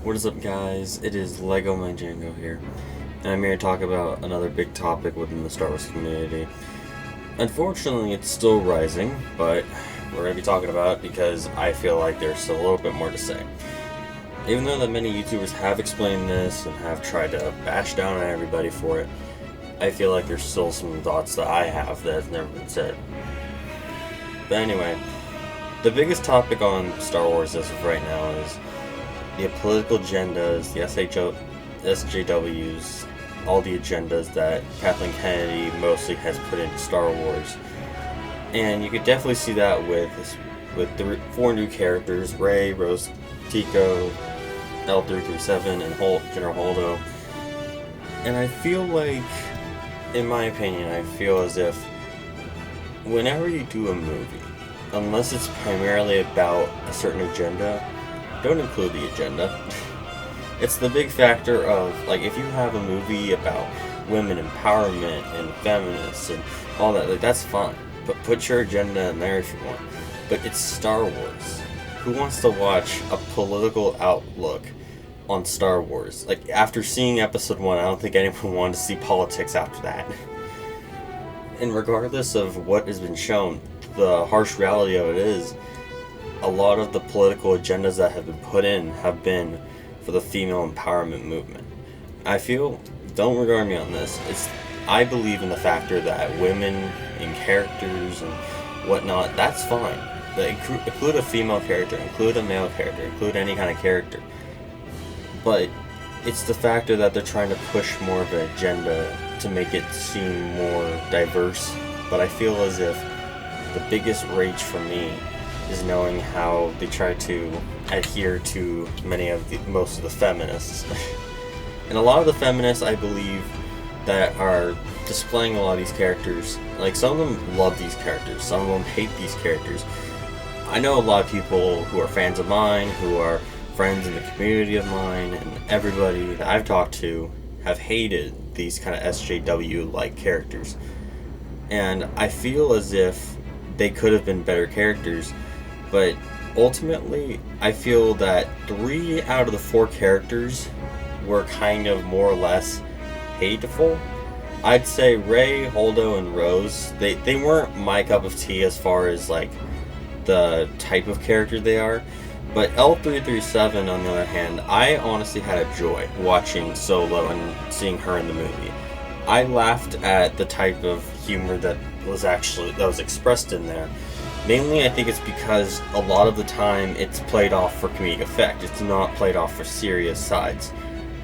What is up, guys? It is Lego My Django here, and I'm here to talk about another big topic within the Star Wars community. Unfortunately, it's still rising, but we're going to be talking about it because I feel like there's still a little bit more to say. Even though that many YouTubers have explained this and have tried to bash down on everybody for it, I feel like there's still some thoughts that I have that have never been said. But anyway, the biggest topic on Star Wars as of right now is the political agendas, the SJWs, all the agendas that Kathleen Kennedy mostly has put into Star Wars. And you could definitely see that with the four new characters, Rey, Rose Tico, L337, and General Holdo. And I feel like, in my opinion, I feel as if whenever you do a movie, unless it's primarily about a certain agenda, don't include the agenda. It's the big factor of, like, if you have a movie about women empowerment and feminists and all that, like, that's fine. But put your agenda in there if you want. But it's Star Wars. Who wants to watch a political outlook on Star Wars? Like, after seeing episode 1, I don't think anyone wanted to see politics after that. And regardless of what has been shown, the harsh reality of it is, a lot of the political agendas that have been put in have been for the female empowerment movement. I feel, don't regard me on this, I believe in the factor that women in characters and whatnot, that's fine. But include a female character, include a male character, include any kind of character. But it's the factor that they're trying to push more of an agenda to make it seem more diverse. But I feel as if the biggest rage for me is knowing how they try to adhere to most of the feminists. And a lot of the feminists, I believe, that are displaying a lot of these characters, like, some of them love these characters, some of them hate these characters. I know a lot of people who are fans of mine, who are friends in the community of mine, and everybody that I've talked to have hated these kind of SJW-like characters. And I feel as if they could have been better characters, but ultimately, I feel that 3 out of the 4 characters were kind of more or less hateful. I'd say Rey, Holdo, and Rose, they weren't my cup of tea as far as, like, the type of character they are. But L337, on the other hand, I honestly had a joy watching Solo and seeing her in the movie. I laughed at the type of humor that was expressed in there. Mainly, I think it's because a lot of the time it's played off for comedic effect. It's not played off for serious sides.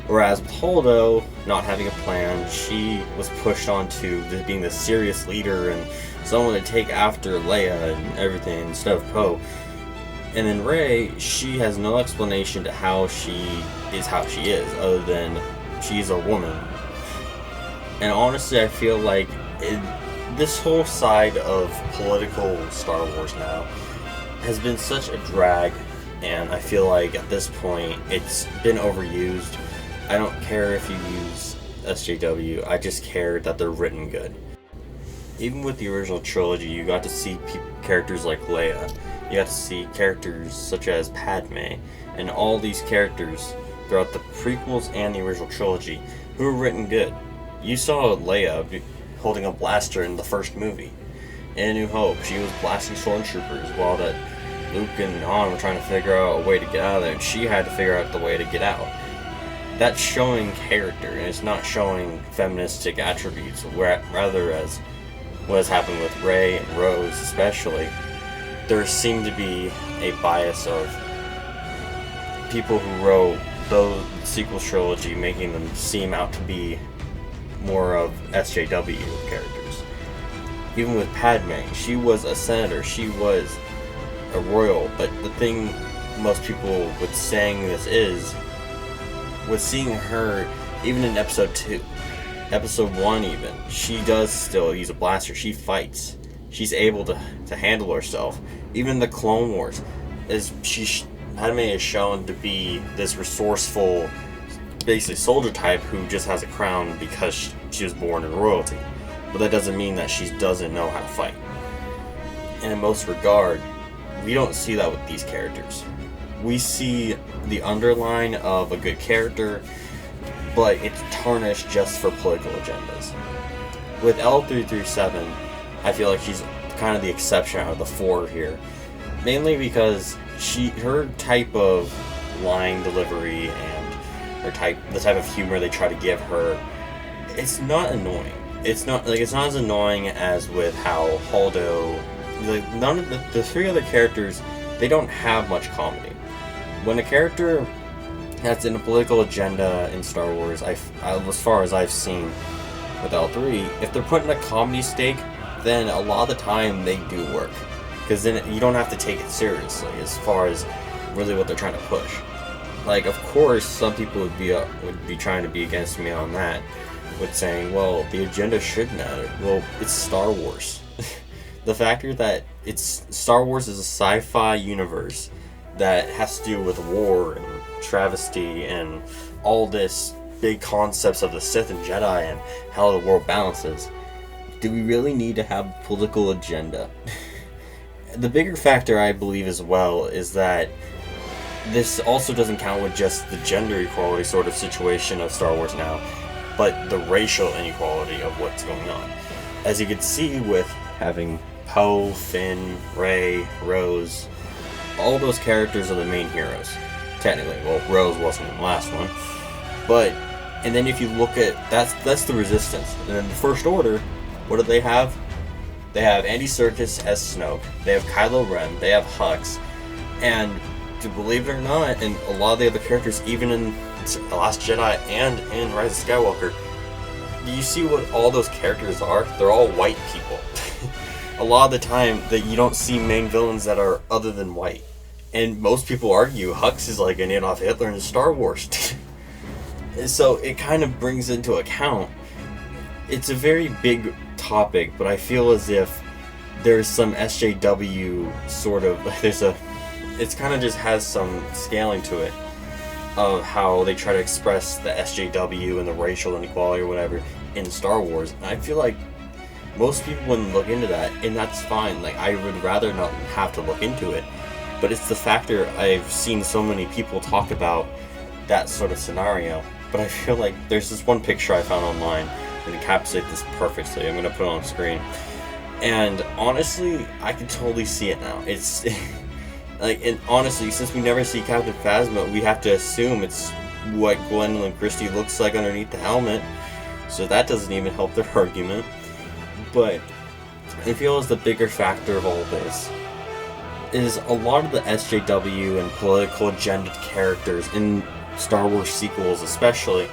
Whereas with Holdo, not having a plan, she was pushed onto being the serious leader and someone to take after Leia and everything instead of Poe. And then Rey, she has no explanation to how she is other than she's a woman. And honestly, I feel like this whole side of political Star Wars now has been such a drag, and I feel like at this point it's been overused. I don't care if you use SJW, I just care that they're written good. Even with the original trilogy, you got to see characters like Leia, you got to see characters such as Padme, and all these characters throughout the prequels and the original trilogy who were written good. You saw Leia holding a blaster in the first movie. In A New Hope, she was blasting stormtroopers while that Luke and Han were trying to figure out a way to get out of there, and she had to figure out the way to get out. That's showing character, and it's not showing feministic attributes, rather as what has happened with Rey and Rose especially. There seemed to be a bias of people who wrote the sequel trilogy making them seem out to be more of SJW characters. Even with Padme, she was a senator, she was a royal, but the thing most people with saying this was seeing her, even in episode 2, episode 1 even, she does still use a blaster, she fights, she's able to handle herself. Even in the Clone Wars, Padme is shown to be this resourceful, basically soldier type who just has a crown because she was born in royalty. But that doesn't mean that she doesn't know how to fight. And in most regard, we don't see that with these characters. we see the underline of a good character, but it's tarnished just for political agendas. With L337, I feel like she's kind of the exception out of the four here, mainly because her type of line delivery and the type of humor they try to give her, it's not annoying. It's not as annoying as with how Holdo, none of the three other characters, they don't have much comedy. When a character that's in a political agenda in Star Wars, as far as I've seen with L3, if they're put in a comedy stake, then a lot of the time they do work, because then you don't have to take it seriously as far as really what they're trying to push. Like, of course, some people would be trying to be against me on that, with saying, well, the agenda should matter. Well, it's Star Wars. The factor that Star Wars is a sci-fi universe that has to do with war and travesty and all this big concepts of the Sith and Jedi and how the world balances. Do we really need to have a political agenda? The bigger factor, I believe, as well, is that this also doesn't count with just the gender equality sort of situation of Star Wars now, but the racial inequality of what's going on. As you can see with having Poe, Finn, Rey, Rose, all those characters are the main heroes. Technically, well, Rose wasn't in the last one, but and then if you look at that's the Resistance, and then the First Order, what do they have? They have Andy Serkis as Snoke. They have Kylo Ren. They have Hux, and to believe it or not, and a lot of the other characters, even in The Last Jedi and in Rise of Skywalker, do you see what all those characters are? They're all white people. A lot of the time that you don't see main villains that are other than white. And most people argue Hux is like an Adolf Hitler in Star Wars. And so it kind of brings into account, it's a very big topic, but I feel as if there's some SJW sort of, it's kind of just has some scaling to it of how they try to express the SJW and the racial inequality or whatever in Star Wars. And I feel like most people wouldn't look into that, and that's fine. Like, I would rather not have to look into it, but it's the factor I've seen so many people talk about that sort of scenario. But I feel like there's this one picture I found online that encapsulates this perfectly. I'm going to put it on screen. And honestly, I can totally see it now. It's like, and honestly, since we never see Captain Phasma, we have to assume it's what Gwendolyn Christie looks like underneath the helmet. So that doesn't even help their argument. But I feel as the bigger factor of all this is a lot of the SJW and political agenda characters in Star Wars sequels especially,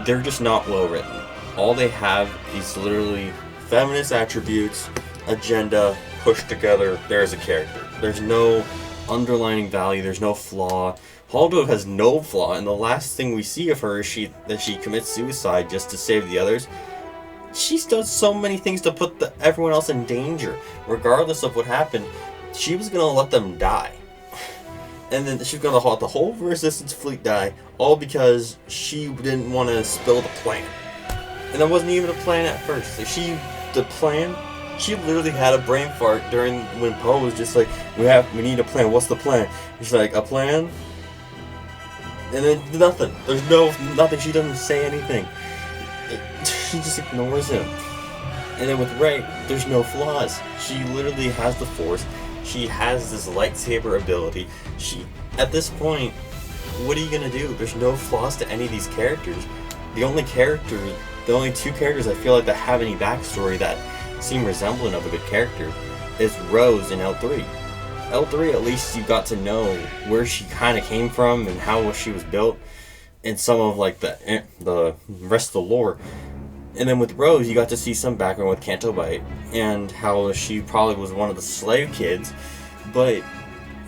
they're just not well written. All they have is literally feminist attributes, agenda, pushed together, there's a character. There's no underlining value, there's no flaw. Holdo has no flaw, and the last thing we see of her is that she commits suicide just to save the others. She's done so many things to put everyone else in danger. Regardless of what happened, she was going to let them die. And then she was going to let the whole Resistance fleet die, all because she didn't want to spill the plan. And that wasn't even a plan at first. Like, she literally had a brain fart during when Poe was just like, we need a plan. What's the plan? She's like, a plan? And then nothing. There's nothing. She doesn't say anything. She just ignores him. And then with Rey, there's no flaws. She literally has the Force. She has this lightsaber ability. At this point, what are you gonna do? There's no flaws to any of these characters. The only two characters I feel like that have any backstory that seem resemblant of a good character is Rose and L3. L3, at least you got to know where she kind of came from and how she was built, and some of like the rest of the lore. And then with Rose, you got to see some background with Canto Bight and how she probably was one of the slave kids, but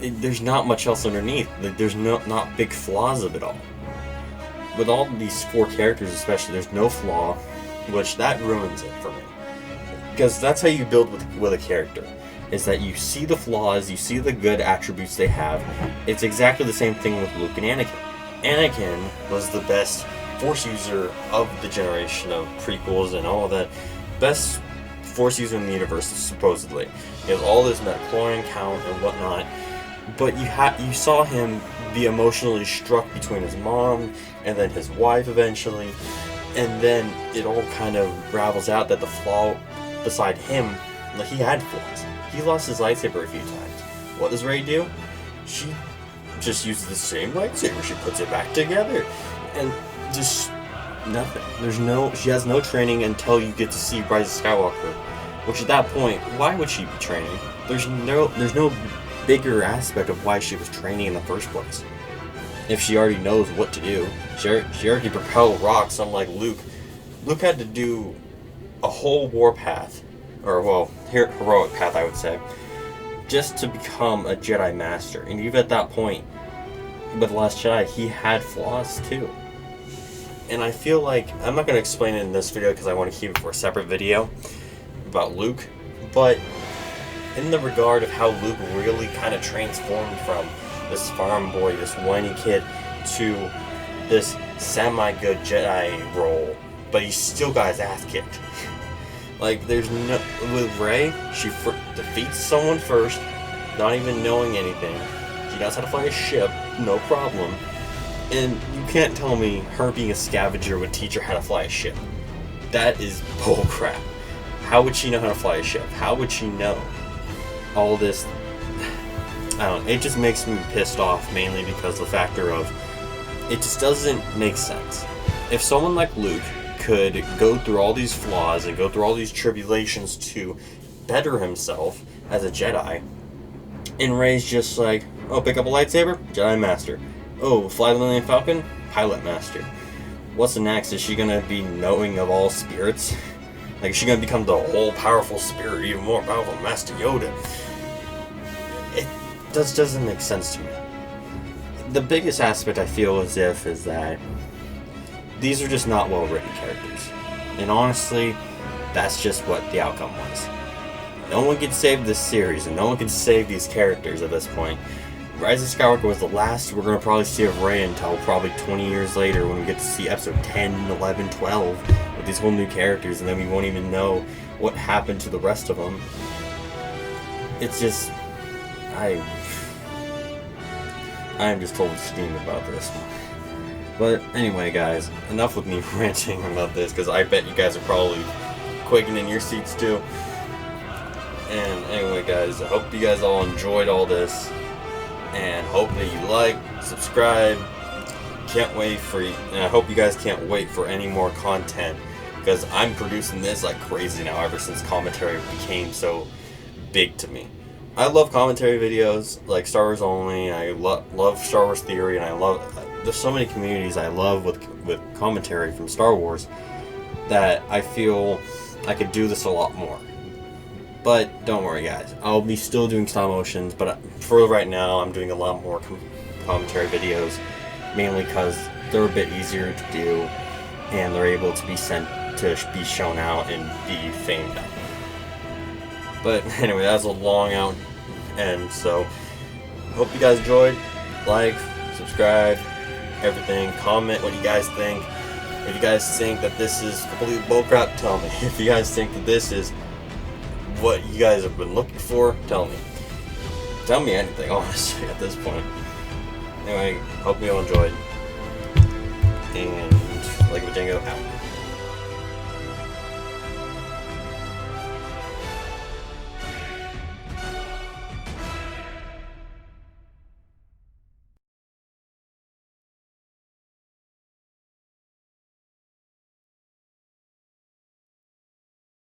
there's not much else underneath. Like, there's not big flaws of it all. With all of these four characters especially, there's no flaw, which that ruins it for me. Because that's how you build with a character, is that you see the flaws, you see the good attributes they have. It's exactly the same thing with Luke and Anakin. Anakin was the best Force user of the generation of prequels and all of that. Best Force user in the universe, supposedly. He has all this midichlorian count and whatnot. but you saw him be emotionally struck between his mom and then his wife eventually, and then it all kind of ravels out that the flaw beside him, like, he had flaws. He lost his lightsaber a few times. What does Rey do? She just uses the same lightsaber. She puts it back together, and just nothing. She has no training until you get to see Rise of Skywalker. Which at that point, why would she be training? There's no bigger aspect of why she was training in the first place. If she already knows what to do, she already propelled rocks. Unlike Luke, Luke had to do a whole war path, or well, heroic path, I would say, just to become a Jedi Master. And even at that point, with The Last Jedi, he had flaws too. And I feel like, I'm not going to explain it in this video because I want to keep it for a separate video about Luke, but in the regard of how Luke really kind of transformed from this farm boy, this whiny kid, to this semi-good Jedi role, but he still got his ass kicked. Like, there's no... With Rey, she defeats someone first, not even knowing anything. She knows how to fly a ship, no problem. And you can't tell me her being a scavenger would teach her how to fly a ship. That is bullcrap. How would she know how to fly a ship? How would she know all this? I don't know. It just makes me pissed off, mainly because the factor of it just doesn't make sense. If someone like Luke could go through all these flaws and go through all these tribulations to better himself as a Jedi, and Rey's just like, oh, pick up a lightsaber? Jedi Master. Oh, fly the Millennium Falcon? Pilot Master. What's the next? Is she gonna be knowing of all spirits? Like, is she gonna become the whole powerful spirit, even more powerful Master Yoda? It just doesn't make sense to me. The biggest aspect I feel is that these are just not well written characters. And honestly, that's just what the outcome was. No one can save this series, and no one can save these characters at this point. Rise of Skywalker was the last we're going to probably see of Rey until probably 20 years later when we get to see episode 10, 11, 12 with these whole new characters, and then we won't even know what happened to the rest of them. It's just... I am just told steam about this. But anyway, guys, enough with me ranting about this, because I bet you guys are probably quaking in your seats too. And anyway, guys, I hope you guys all enjoyed all this, and hope that you like, subscribe. Can't wait for you, and I hope you guys can't wait for any more content, because I'm producing this like crazy now ever since commentary became so big to me. I love commentary videos like Star Wars Only. I love Star Wars Theory, and there's so many communities I love with commentary from Star Wars that I feel I could do this a lot more. But don't worry, guys, I'll be still doing stop motions, but for right now I'm doing a lot more commentary videos, mainly because they're a bit easier to do and they're able to be sent to be shown out and be famed out. But anyway, that's a long out end, so hope you guys enjoyed. Like, subscribe, everything. Comment what you guys think. If you guys think that this is complete bullcrap, tell me. If you guys think that this is what you guys have been looking for, tell me. Tell me anything, honestly, at this point. Anyway, hope you all enjoyed. And like a Django out.